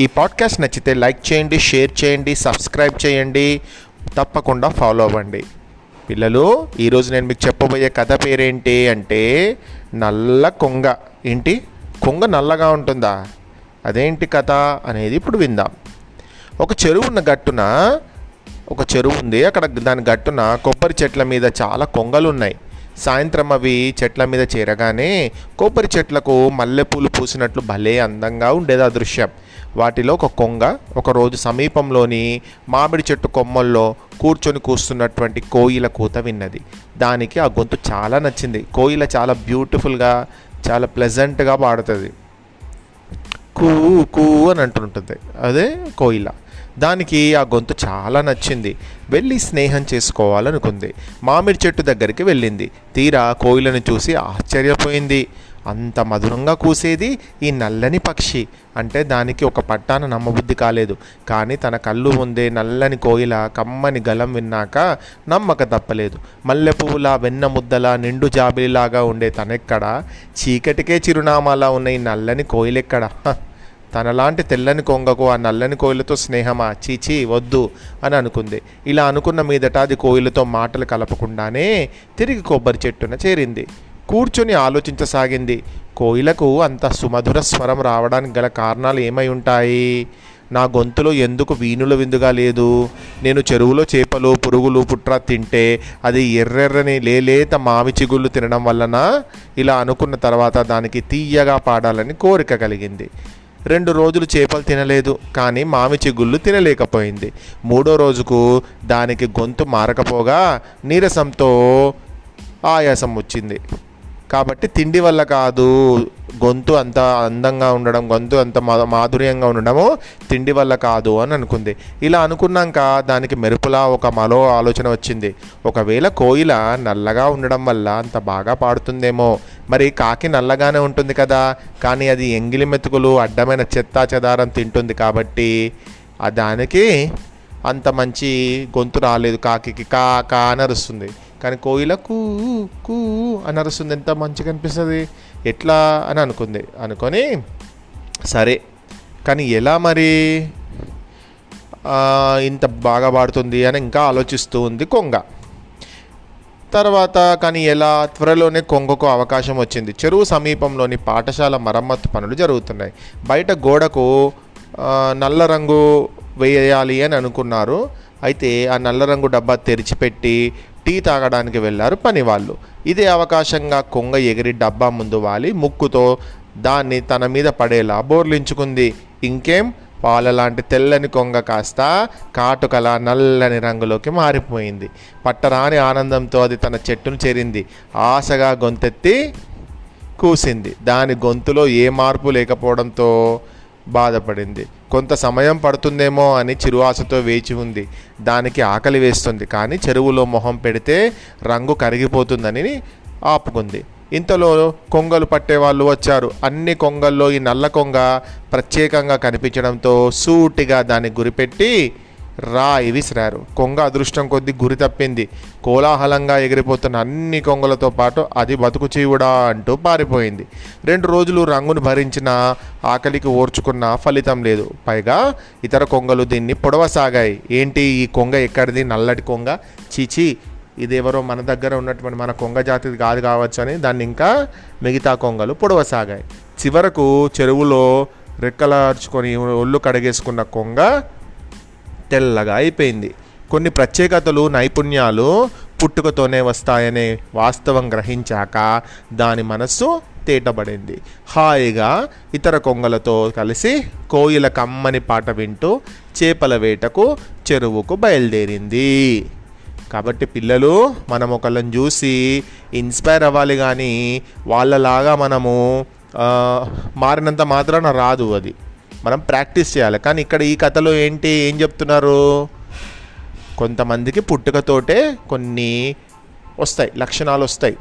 ఈ పాడ్కాస్ట్ నచ్చితే లైక్ చేయండి, షేర్ చేయండి, సబ్స్క్రైబ్ చేయండి, తప్పకుండా ఫాలో అవ్వండి. పిల్లలు, ఈరోజు నేను మీకు చెప్పబోయే కథ పేరేంటి అంటే నల్ల కొంగ. ఏంటి, కొంగ నల్లగా ఉంటుందా? అదేంటి కథ అనేది ఇప్పుడు విందాం. ఒక చెరువు ఉన్న గట్టున ఒక చెరువు ఉంది. అక్కడ దాని గట్టున కొబ్బరి చెట్ల మీద చాలా కొంగలు ఉన్నాయి. సాయంత్రం అవి చెట్ల మీద చేరగానే కొబ్బరి చెట్లకు మల్లెపూలు పూసినట్లు భలే అందంగా ఉండేది ఆ దృశ్యం. వాటిలో ఒక కొంగ ఒకరోజు సమీపంలోని మామిడి చెట్టు కొమ్మల్లో కూర్చొని కూస్తున్నటువంటి కోయిల కూత విన్నది. దానికి ఆ గొంతు చాలా నచ్చింది. కోయిల చాలా బ్యూటిఫుల్గా, చాలా ప్లెజెంట్గా పాడుతుంది. కూ కూ అని అంటుంటుంది. అదే కోయిల. దానికి ఆ గొంతు చాలా నచ్చింది. వెళ్ళి స్నేహం చేసుకోవాలనుకుంది. మామిడి చెట్టు దగ్గరికి వెళ్ళింది. తీరా కోయిలను చూసి ఆశ్చర్యపోయింది. అంత మధురంగా కూసేది ఈ నల్లని పక్షి అంటే దానికి ఒక పట్టాన నమ్మబుద్ధి కాలేదు. కానీ తన కళ్ళు ముందే నల్లని కోయిల కమ్మని గలం విన్నాక నమ్మక తప్పలేదు. మల్లెపువ్వులా, వెన్న ముద్దలా, నిండు జాబిలిలాగా ఉండే తనెక్కడ, చీకటికే చిరునామాలా ఉన్న ఈ నల్లని కోయిలెక్కడ? తనలాంటి తెల్లని కొంగకు ఆ నల్లని కోయిలతో స్నేహమా? చీచీ, వద్దు అని అనుకుంది. ఇలా అనుకున్న మీదట అది కోయిలతో మాటలు కలపకుండానే తిరిగి కొబ్బరి చెట్టున చేరింది. కూర్చొని ఆలోచించసాగింది. కోయిలకు అంత సుమధుర స్వరం రావడానికి గల కారణాలు ఏమై ఉంటాయి? నా గొంతులో ఎందుకు వీణుల విందుగా లేదు? నేను చెరువులో చేపలు, పురుగులు, పుట్ర తింటే అది ఎర్రెర్రని లేలేత మామి చిగుళ్ళు తినడం వలన? ఇలా అనుకున్న తర్వాత దానికి తీయగా పాడాలని కోరిక కలిగింది. 2 రోజులు చేపలు తినలేదు, కానీ మామి చిగుళ్ళు తినలేకపోయింది. 3వ రోజుకు దానికి గొంతు మారకపోగా నీరసంతో ఆయాసం వచ్చింది. కాబట్టి తిండి వల్ల కాదు, గొంతు అంత అందంగా ఉండడం, గొంతు అంత మాధుర్యంగా ఉండడము తిండి వల్ల కాదు అని అనుకుంది. ఇలా అనుకున్నాక దానికి మెరుపులా ఒక మరో ఆలోచన వచ్చింది. ఒకవేళ కోయిల నల్లగా ఉండడం వల్ల అంత బాగా పాడుతుందేమో. మరి కాకి నల్లగానే ఉంటుంది కదా, కానీ అది ఎంగిలి మెతుకులు, అడ్డమైన చెత్తా చెదారం తింటుంది కాబట్టి దానికి అంత మంచి గొంతు రాలేదు. కాకి కా కా అని అరుస్తుంది, కానీ కోయిల కూ కూ అని అరుస్తుంది. ఎంత మంచిగా అనిపిస్తుంది, ఎట్లా అని అనుకొని సరే, కానీ ఎలా మరి ఇంత బాగా పాడుతుంది అని ఇంకా ఆలోచిస్తూ ఉంది కొంగ. తర్వాత కానీ ఎలా? త్వరలోనే కొంగకు అవకాశం వచ్చింది. చెరువు సమీపంలోని పాఠశాల మరమ్మత్తు పనులు జరుగుతున్నాయి. బయట గోడకు నల్ల రంగు వేయాలి అని అనుకున్నారు. అయితే ఆ నల్ల రంగు డబ్బా తెరిచిపెట్టి టీ తాగడానికి వెళ్ళారు పనివాళ్ళు. ఇదే అవకాశంగా కొంగ ఎగిరి డబ్బా ముందు వాలి ముక్కుతో దాన్ని తన మీద పడేలా బోర్లించుకుంది. ఇంకేం, పాలలాంటి తెల్లని కొంగ కాస్త కాటుకల నల్లని రంగులోకి మారిపోయింది. పట్టరాని ఆనందంతో అది తన చెట్టును చేరింది. ఆశగా గొంతెత్తి కూసింది. దాని గొంతులో ఏ మార్పు లేకపోవడంతో బాధపడింది. కొంత సమయం పడుతుందేమో అని చిరు ఆశతో వేచి ఉంది. దానికి ఆకలి వేస్తుంది, కానీ చెరువులో మొహం పెడితే రంగు కరిగిపోతుందని ఆపుకుంది. ఇంతలో కొంగలు పట్టేవాళ్ళు వచ్చారు. అన్ని కొంగల్లో ఈ నల్ల కొంగ ప్రత్యేకంగా కనిపించడంతో సూటిగా దాన్ని గురిపెట్టి రాయి విసిరారు. కొంగ అదృష్టం కొద్దీ గురి తప్పింది. కోలాహలంగా ఎగిరిపోతున్న అన్ని కొంగలతో పాటు అది బతుకు చీవుడా అంటూ పారిపోయింది. 2 రోజులు రంగును భరించిన ఆకలికి ఓర్చుకున్న ఫలితం లేదు. పైగా ఇతర కొంగలు దీన్ని పొడవసాగాయి. ఏంటి, ఈ కొంగ ఎక్కడిది? నల్లటి కొంగ, చీచి, ఇదేవరో మన దగ్గర ఉన్నటువంటి మన కొంగ జాతిది కాదు కావచ్చు అని దాన్ని ఇంకా మిగతా కొంగలు పొడవసాగాయి. చివరకు చెరువులో రెక్కలార్చుకొని ఒళ్ళు కడిగేసుకున్న కొంగ తెల్లగా అయిపోయింది. కొన్ని ప్రత్యేకతలు, నైపుణ్యాలు పుట్టుకతోనే వస్తాయనే వాస్తవం గ్రహించాక దాని మనస్సు తేటబడింది. హాయిగా ఇతర కొంగలతో కలిసి కోయిల కమ్మని పాట వింటూ చేపల వేటకు చెరువుకు బయలుదేరింది. కాబట్టి పిల్లలు, మనం ఒకళ్ళని చూసి ఇన్స్పైర్ అవ్వాలి, కానీ వాళ్ళలాగా మనము మారినంత మాత్రాన రాదు. అది మనం ప్రాక్టీస్ చేయాలి. కానీ ఇక్కడ ఈ కథలో ఏం చెప్తున్నారు? కొంతమందికి పుట్టుకతోటే కొన్ని వస్తాయి, లక్షణాలు వస్తాయి.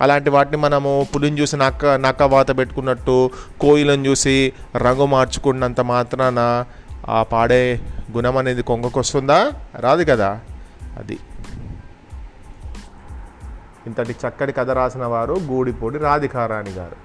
అలాంటి వాటిని మనము పులిని చూసి నక్క వాత పెట్టుకున్నట్టు, కోయిలను చూసి రంగు మార్చుకున్నంత మాత్రాన ఆ పాడే గుణం అనేది కొంగకు వస్తుందా? రాదు కదా. అది ఇంతటి చక్కటి కథ రాసిన వారు గూడిపూడి రాధికారాణి గారు.